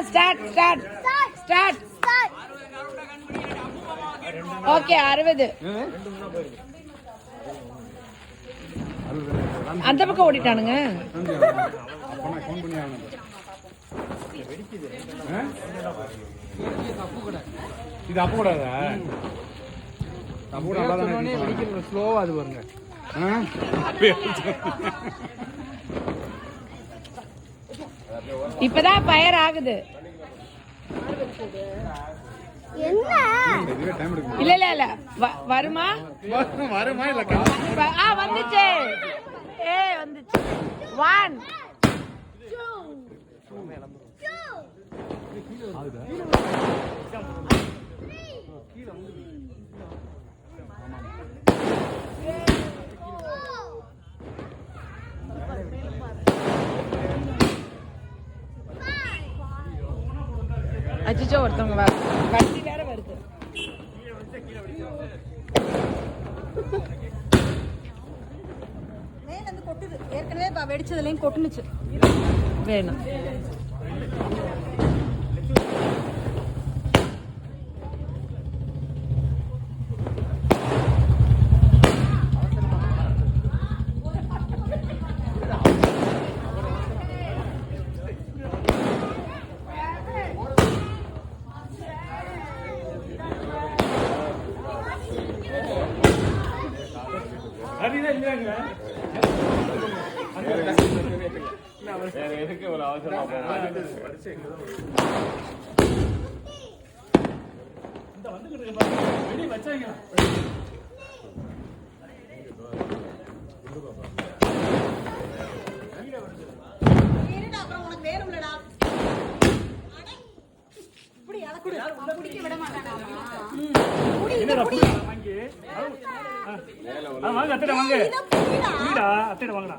Start. Okay 60. அந்த பக்கம் ஓடிட்டானுங்க. இது அப்ப கூடாதா? ஸ்லோவா அது பாருங்க. இப்பதான் ஃபயர் ஆகுது. இல்ல வருமா இல்ல வந்துச்சு. வந்துச்சு. 1 அச்சோ ஒருத்தவங்க வண்டி வேற வருது. கொட்டுது ஏற்கனவே வெடிச்சதுலயும் கொட்டுனுச்சு. வேணும் எதுக்கு ஒரு அவசரம்? வாங்க அத்தைட வாங்க. அத்தைட வாங்கடா.